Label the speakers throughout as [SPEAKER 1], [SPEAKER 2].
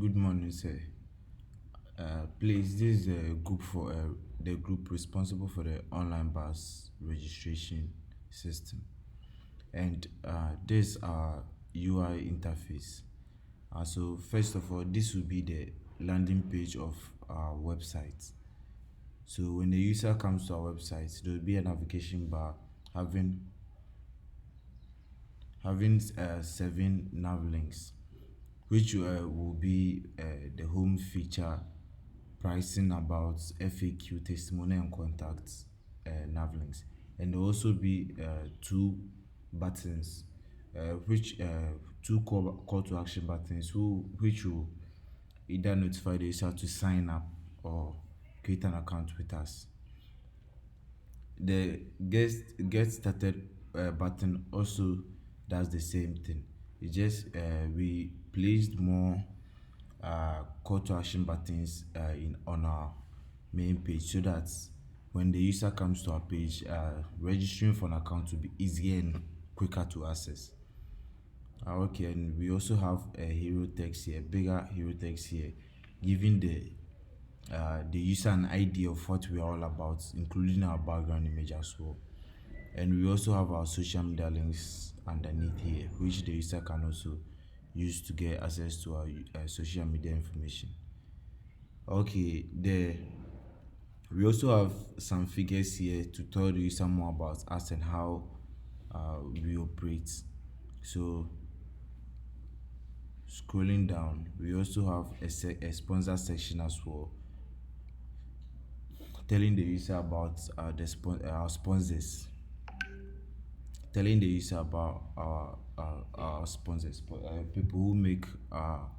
[SPEAKER 1] Good morning, sir. Please, this is the group responsible for the online bus registration system, and this is our UI interface. So first of all, this will be the landing page of our website. So when the user comes to our website, there will be a navigation bar having seven nav links, which will be the home feature, pricing, about, FAQ, testimonial and contacts, nav links. And there will also be two buttons, which two call to action buttons, which will either notify the user to sign up or create an account with us. The get started button also does the same thing. It just we placed more call to action buttons in on our main page, so that when the user comes to our page, registering for an account will be easier and quicker to access. Okay, and we also have a hero text here, bigger hero text here, giving the user an idea of what we are all about, including our background image as well. And we also have our social media links underneath here, which the user can also use to get access to our social media information. Okay, we also have some figures here to tell the user more about us and how we operate. So scrolling down, we also have a sponsor section as well, telling the user about our sponsors, telling the user about our sponsors, people who make our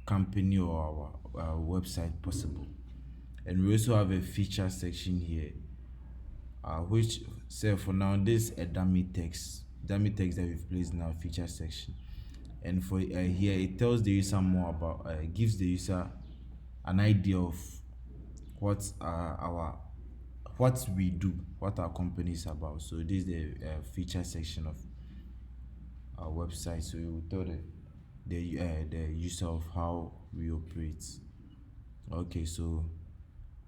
[SPEAKER 1] company or our website possible. And we also have a feature section here, which say for now this is a dummy text that we've placed in our feature section. And for here it tells the user more about, gives the user an idea of what our what we do, what our company is about. So this is the feature section of our website. So we will tell the user of how we operate. Okay, so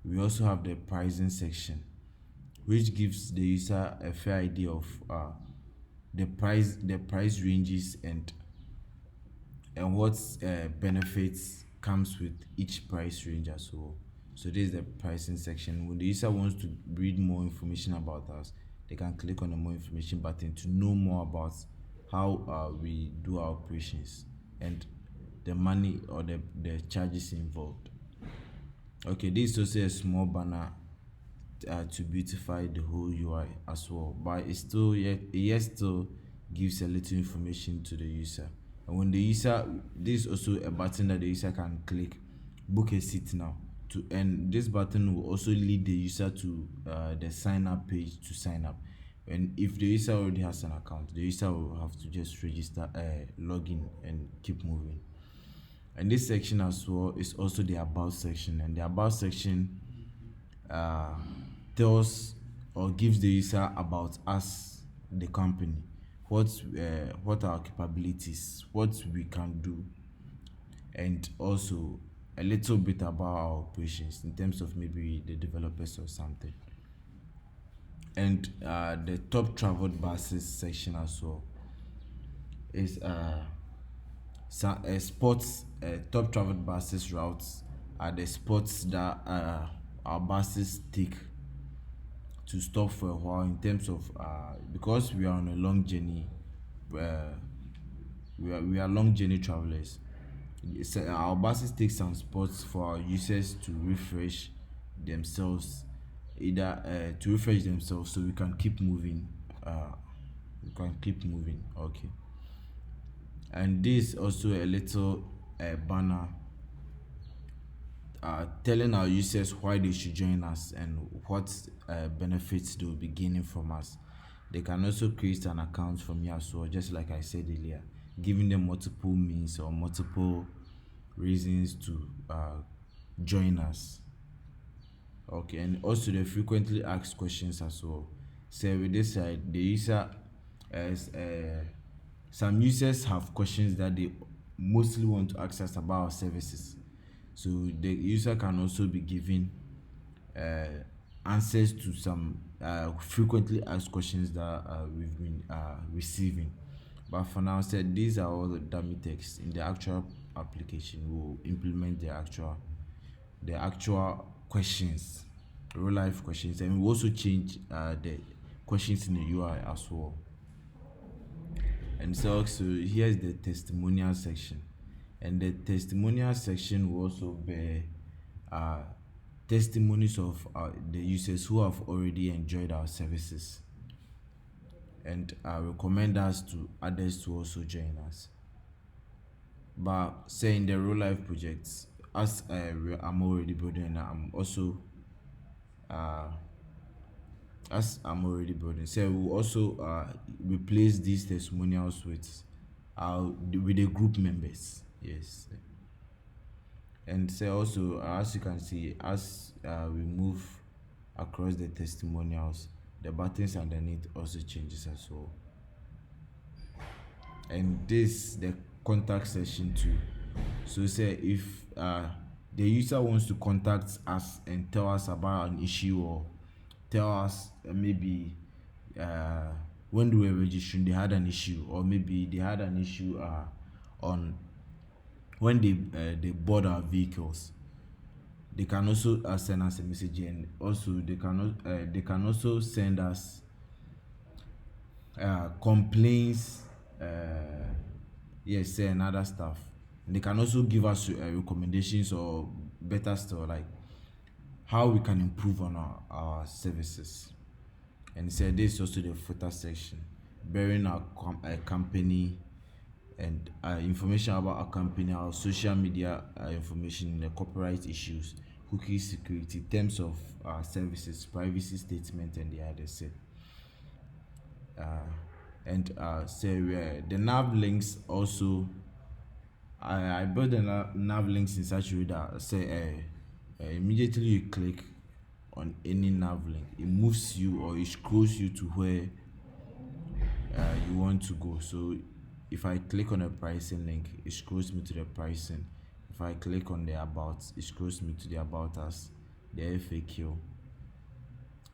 [SPEAKER 1] we also have the pricing section, which gives the user a fair idea of the price ranges and what benefits comes with each price range as well. So this is the pricing section. When the user wants to read more information about us, they can click on the more information button to know more about how we do our operations and the money or the charges involved. Okay, this is also a small banner to beautify the whole UI as well, but it still gives a little information to the user. And when the user, this is also a button that the user can click, book a seat now. And this button will also lead the user to the sign up page to sign up. And if the user already has an account, the user will have to just register, log in, and keep moving. And this section as well is also the about section, and the about section tells or gives the user about us, the company, what our capabilities, what we can do, and also a little bit about our operations in terms of maybe the developers or something. And the top traveled buses section as well is sports. Top traveled buses routes are the spots that our buses take to stop for a while, in terms of because we are on a long journey. uh, we are long journey travelers. So our buses take some spots for our users to refresh themselves, either to refresh themselves, so we can keep moving. Okay. And this also a little banner telling our users why they should join us and what benefits they will be gaining from us. They can also create an account from here as well, just like I said earlier, giving them multiple means or multiple reasons to join us. Okay, and also the frequently asked questions as well. So with this side, the user, as some users have questions that they mostly want to ask us about our services. So the user can also be given uh, answers to some frequently asked questions that we've been receiving. But for now, said these are all the dummy text. In the actual application, we'll implement the actual questions, real life questions, and we also change the questions in the UI as well. And so here's the testimonial section, and the testimonial section will also bear uh, testimonies of the users who have already enjoyed our services and recommend us to others to also join us. But say in the real life projects, as I'm already building, uh, so we'll also replace these testimonials with the group members. Yes, and so also as you can see, as we move across the testimonials, the buttons underneath also changes as well. And this the contact section too. So say if the user wants to contact us and tell us about an issue, or tell us maybe uh, when they were registering they had an issue, or maybe they had an issue on when they bought our vehicles, they can also send us a message. And also they can also send us complaints, yes, and other stuff. And they can also give us recommendations, or better still, like how we can improve on our services. And said this is also the footer section, bearing our company and information about our company, our social media information, the copyright issues, cookie security, terms of services, privacy statement, and the others. Uh, and say the nav links also. I built the nav links in such a way that say immediately you click on any nav link, it moves you or it scrolls you to where you want to go. So if I click on a pricing link, it scrolls me to the pricing. If I click on the about, it scrolls me to the about us, the FAQ,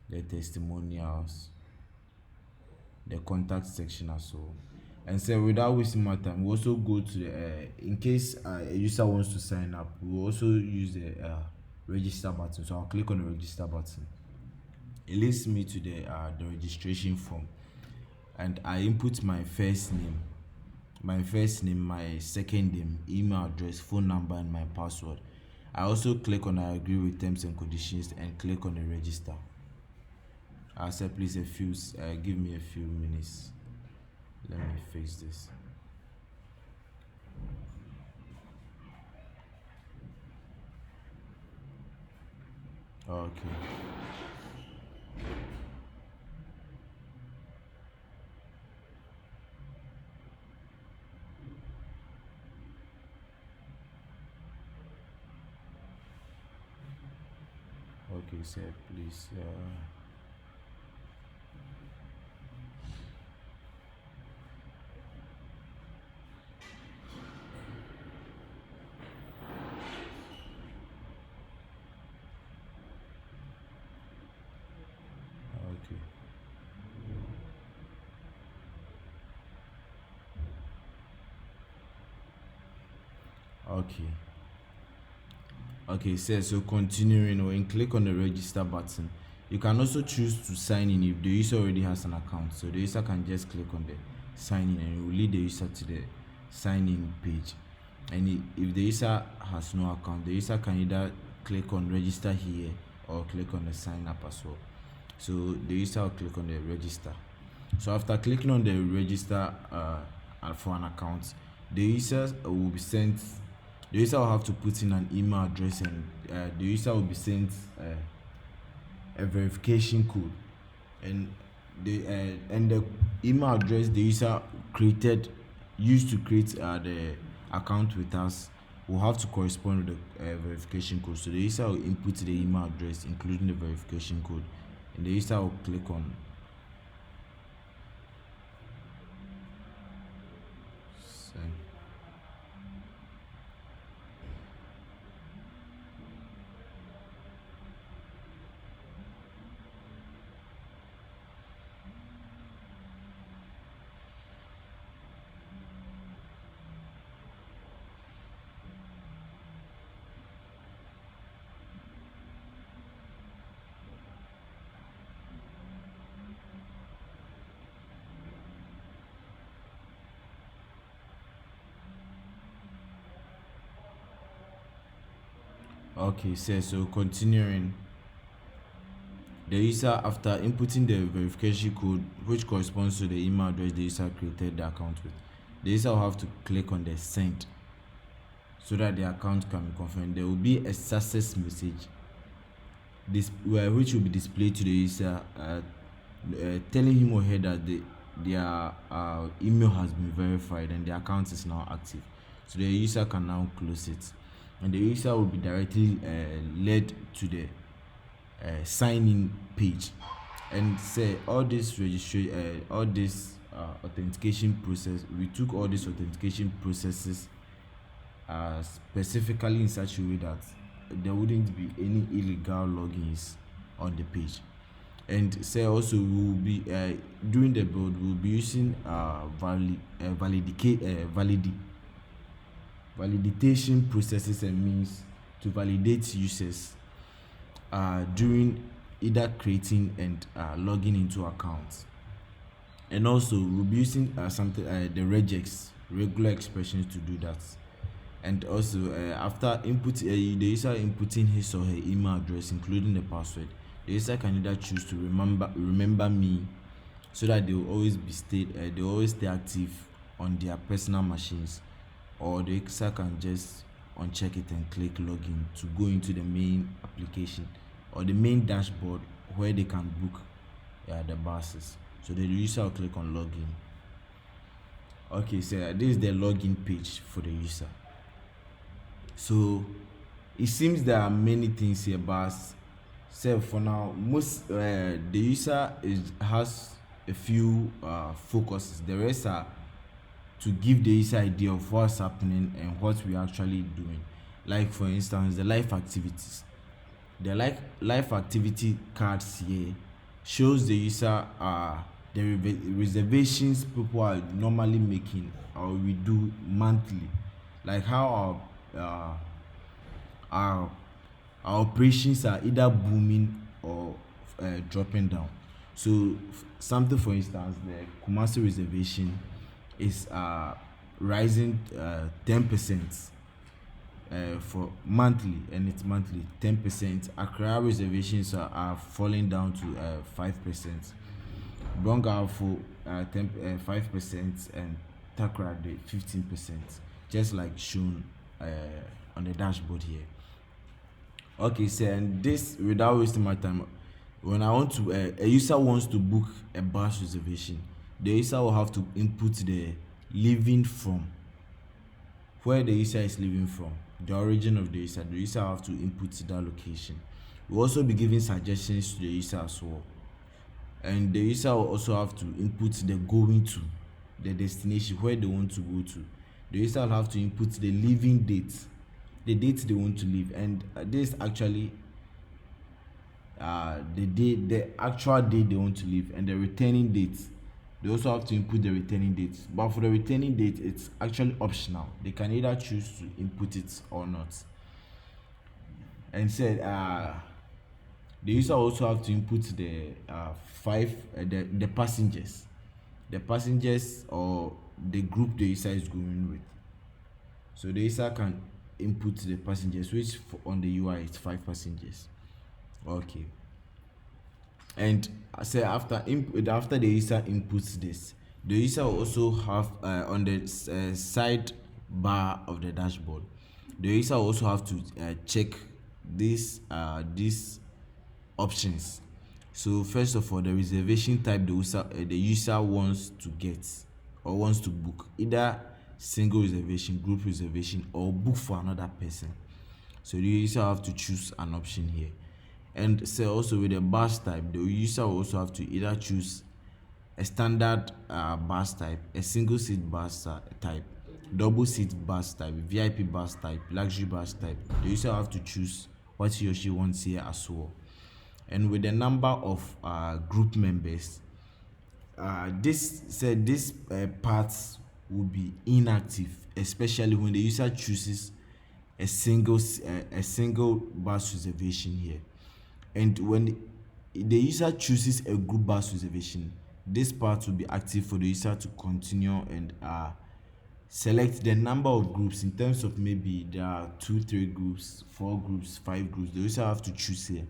[SPEAKER 1] the testimonials, the contact section as well. And so without wasting my time, we also go to the in case a user wants to sign up, we also use the register button. So I'll click on the register button. It leads me to the registration form, and I input my first name, my second name, email address, phone number, and my password. I also click on I agree with terms and conditions and click on the register. I said please give me a few minutes. Let me fix this. Okay. Okay, sir, please. Okay. Okay. Okay, so continuing, when you click on the register button, you can also choose to sign in if the user already has an account. So the user can just click on the sign in and it will lead the user to the sign in page. And if the user has no account, the user can either click on register here or click on the sign up as well. So the user will click on the register. So after clicking on the register for an account, the user will be sent. The user will have to put in an email address, and the user will be sent a verification code. And the email address the user used to create the account with us will have to correspond with the verification code. So the user will input the email address including the verification code, and the user will click on send. Okay, so continuing, the user, after inputting the verification code which corresponds to the email address the user created the account with, the user will have to click on the send so that the account can be confirmed. There will be a success message which will be displayed to the user, telling him or her that their email has been verified and the account is now active. So the user can now close it, and the user will be directly led to the sign in page. And say all this registration, all this authentication process, we took all these authentication processes specifically in such a way that there wouldn't be any illegal logins on the page. And say also we will be during the build we'll be using validation processes and means to validate users during either creating and logging into accounts. And also we'll be using something the regex regular expressions to do that. And also after the user inputting his or her email address including the password, the user can either choose to remember me so that they will always stay active on their personal machines, or the user can just uncheck it and click login to go into the main application or the main dashboard where they can book the buses. So the user will click on login. Okay, so this is the login page for the user. So it seems there are many things here, but say for now most the user has a few focuses. The rest are to give the user idea of what's happening and what we're actually doing. Like for instance, the life activities. The life activity cards here shows the user the reservations people are normally making or we do monthly, like how our operations are either booming or dropping down. So something for instance, the Kumasi reservation is rising 10% for monthly, and it's monthly 10%. Accra reservations are falling down to 5%. Bonga for 5%, and Takra 15%, just like shown on the dashboard here. Okay, so and this, without wasting my time, when I want to a user wants to book a bus reservation, the user will have to input the leaving from, where the user is leaving from, the origin of the user. The user have to input that location. We'll also be giving suggestions to the user as well, and the user will also have to input the going to, the destination where they want to go to. The user will have to input the leaving date, the date they want to leave, and this actually the actual date they want to leave, and the returning date. They also have to input the returning date, but for the returning date it's actually optional. They can either choose to input it or not. And said the user also have to input the the passengers or the group the user is going with. So the user can input the passengers, which on the UI it's 5 passengers. Okay. And say after the user inputs this, the user will also have on the side bar of the dashboard, the user will also have to check these options. So first of all, the reservation type the user wants to get or wants to book, either single reservation, group reservation, or book for another person. So the user have to choose an option here. And say also with the bus type, the user will also have to either choose a standard bus type, a single seat bus type, double seat bus type, VIP bus type, luxury bus type. The user have to choose what he or she wants here as well. And with the number of group members, this parts will be inactive, especially when the user chooses a single bus reservation here. And when the user chooses a group bus reservation, this part will be active for the user to continue and select the number of groups in terms of maybe there are 2 3 groups, 4 groups, 5 groups. The user have to choose here,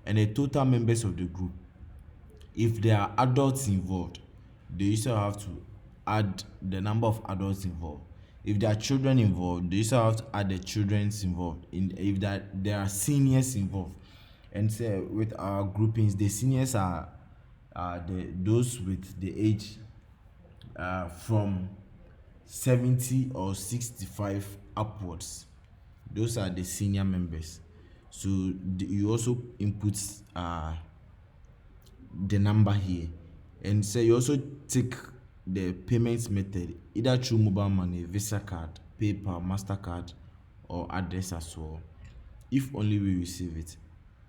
[SPEAKER 1] and the total members of the group. If there are adults involved, the user have to add the number of adults involved. If there are children involved, the user have to add the children's involved. If there are seniors involved, and say with our groupings, the seniors are those with the age from 70 or 65 upwards. Those are the senior members. So you also input the number here, and so you also take the payment method either through mobile money, Visa card, PayPal, MasterCard, or address as well, if only we receive it.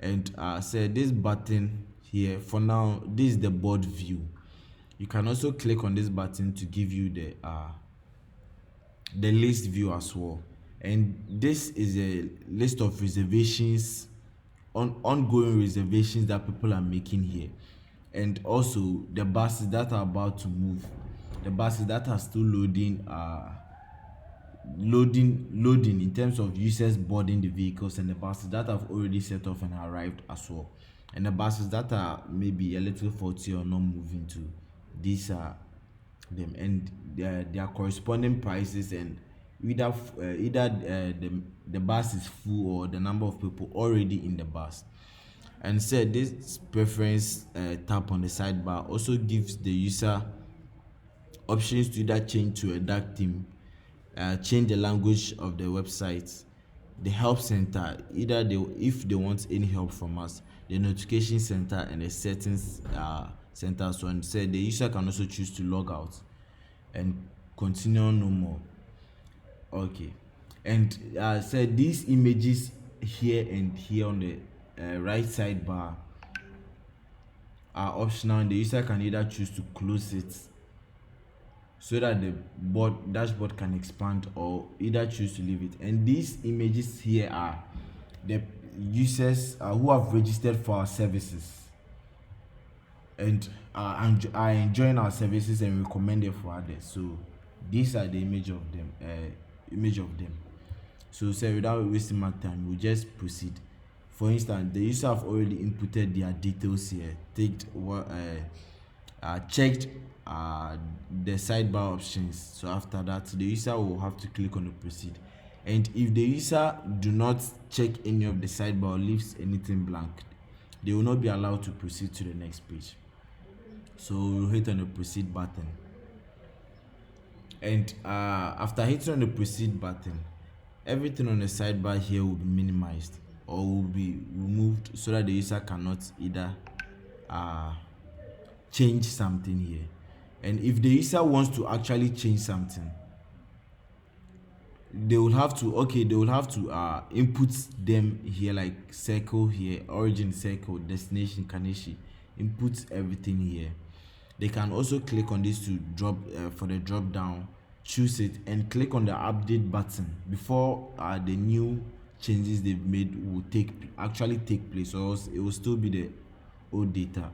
[SPEAKER 1] And say this button here, for now this is the board view. You can also click on this button to give you the list view as well. And this is a list of reservations, ongoing reservations that people are making here, and also the buses that are about to move, the buses that are still loading in terms of users boarding the vehicles, and the buses that have already set off and arrived as well, and the buses that are maybe a little faulty or not moving to. These are them, and their corresponding prices, and the bus is full or the number of people already in the bus. And said this preference tab on the sidebar also gives the user options to either change to a dark theme, change the language of the website, the help center, either if they want any help from us, the notification center, and the settings center. So, and said the user can also choose to log out and continue no more. Okay, and said these images here and here on the right sidebar are optional, and the user can either choose to close it so that the dashboard can expand, or either choose to leave it. And these images here are the users who have registered for our services and are enjoying our services and recommended for others. So these are the image of them. So say without wasting my time, we'll just proceed. For instance, the user have already inputted their details here, checked the sidebar options. So after that, the user will have to click on the proceed. And if the user do not check any of the sidebar or leaves anything blank, they will not be allowed to proceed to the next page. So we'll hit on the proceed button, and after hitting on the proceed button, everything on the sidebar here will be minimized or will be removed, so that the user cannot either change something here. And if the user wants to actually change something, they will have to input them here, like circle here, origin circle, destination Kaneshi, input everything here. They can also click on this to drop for the drop down, choose it, and click on the update button before the new changes they've made will actually take place, or else it will still be the old data.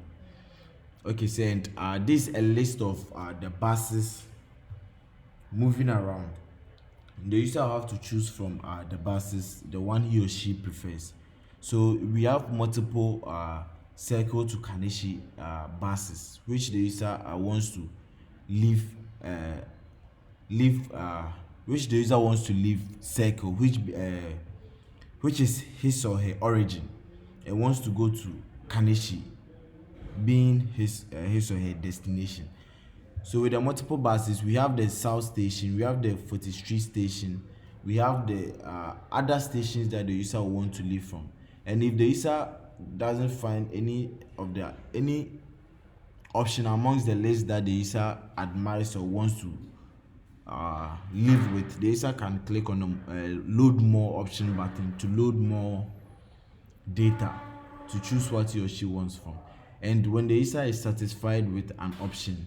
[SPEAKER 1] Okay, so and this is a list of the buses moving around. The user have to choose from the buses the one he or she prefers. So we have multiple circle to Kaneshi buses, which the user wants to leave which the user wants to leave circle, which is his or her origin, and wants to go to Kaneshi, being his or her destination. So with the multiple buses, we have the South Station, we have the 40th Street Station, we have the other stations that the user will want to leave from. And if the user doesn't find any option amongst the list that the user admires or wants to live with, the user can click on the load more option button to load more data to choose what he or she wants from. And when the user is satisfied with an option,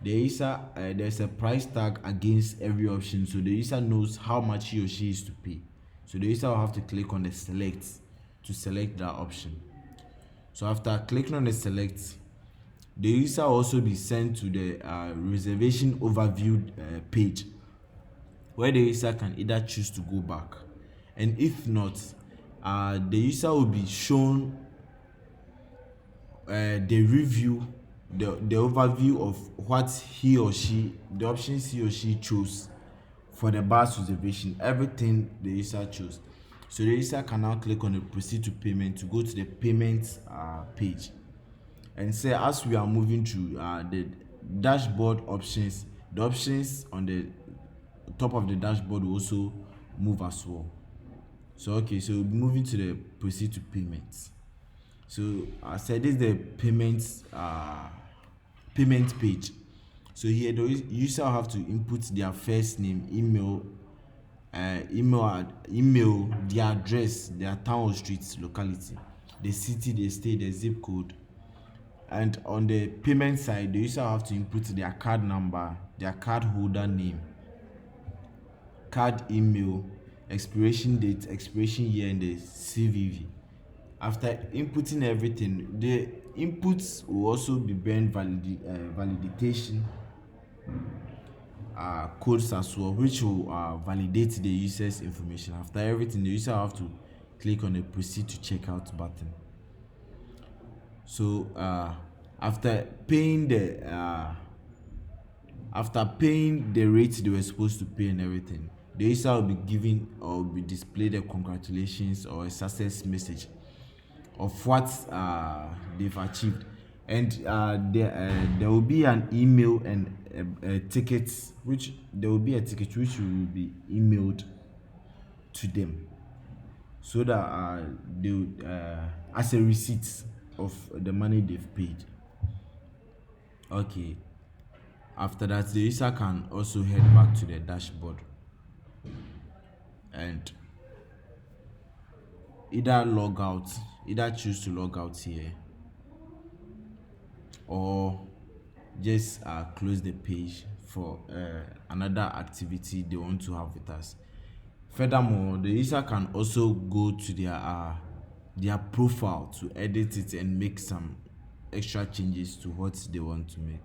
[SPEAKER 1] the user there's a price tag against every option, so the user knows how much he or she is to pay. So the user will have to click on the select to select that option. So after clicking on the select, the user will also be sent to the reservation overview page, where the user can either choose to go back, and if not, the user will be shown the review, the overview of what he or she, the options he or she chose for the bus reservation, everything the user chose. So the user can now click on the proceed to payment to go to the payment page, and say as we are moving through the dashboard options, the options on the top of the dashboard will also move as well. So okay, so moving to the proceed to payment. So I said this is the payment page. So here the user have to input their first name, email, their address, their town or street locality, the city they stay, the zip code. And on the payment side, the user have to input their card number, their card holder name, card email, expiration date, expiration year, and the CVV. After inputting everything, the inputs will also be burned validation codes as well, which will validate the user's information. After everything, the user have to click on the proceed to checkout button. So after paying the rate they were supposed to pay and everything, the user will be given or will be displayed a congratulations or a success message of what they've achieved. And there will be an email and a ticket, which there will be a ticket which will be emailed to them, so that they as a receipt of the money they've paid. Okay, after that the user can also head back to the dashboard and either choose to log out here, or just close the page for another activity they want to have with us. Furthermore, the user can also go to their profile to edit it and make some extra changes to what they want to make.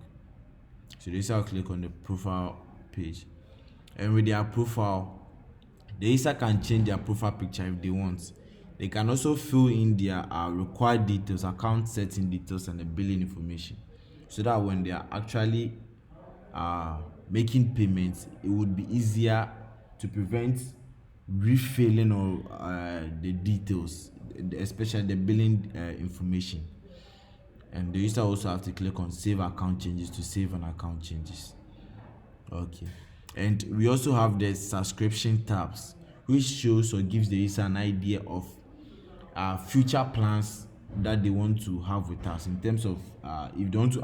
[SPEAKER 1] So the user will click on the profile page, and with their profile, the user can change their profile picture if they want. They can also fill in their required details, account setting details, and the billing information, so that when they are actually making payments, it would be easier to prevent refilling or the details, especially the billing information. And the user also have to click on save account changes to save an account changes. Okay, and we also have the subscription tabs, which shows or gives the user an idea of future plans that they want to have with us, in terms of if they want to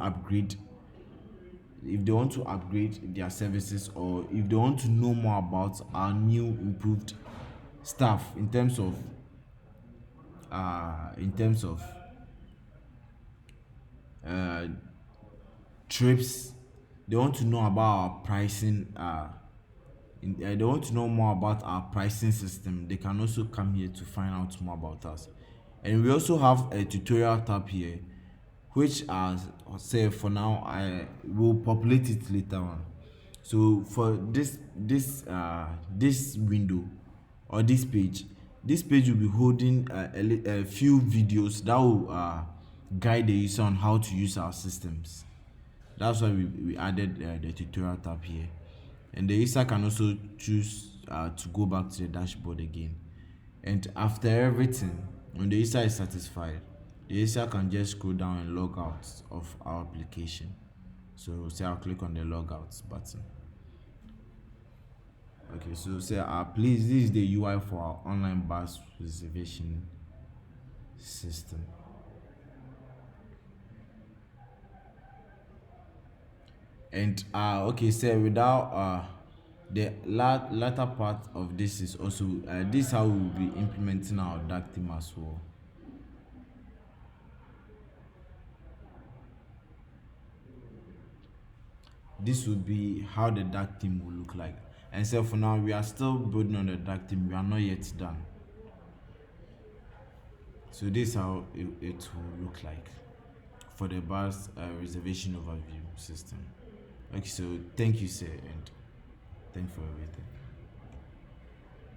[SPEAKER 1] upgrade, their services, or if they want to know more about our new improved stuff in terms of uh, trips. They want to know about our pricing. They want to know more about our pricing system. They can also come here to find out more about us. And we also have a tutorial tab here, which as say for now I will populate it later on. So for this window, or this page will be holding a few videos that will guide the user on how to use our systems. That's why we added the tutorial tab here, and the user can also choose to go back to the dashboard again. And after everything, when the user is satisfied, the user can just scroll down and log out of our application. So say I'll click on the logout button. Okay, so say please, this is the UI for our online bus reservation system. And okay, so without the latter part of this is also this is how we will be implementing our dark theme as well. This would be how the dark theme will look like. And so for now, we are still building on the dark theme. We are not yet done. So this is how it will look like for the bus reservation overview system. Okay, so thank you, sir, and thank you for everything.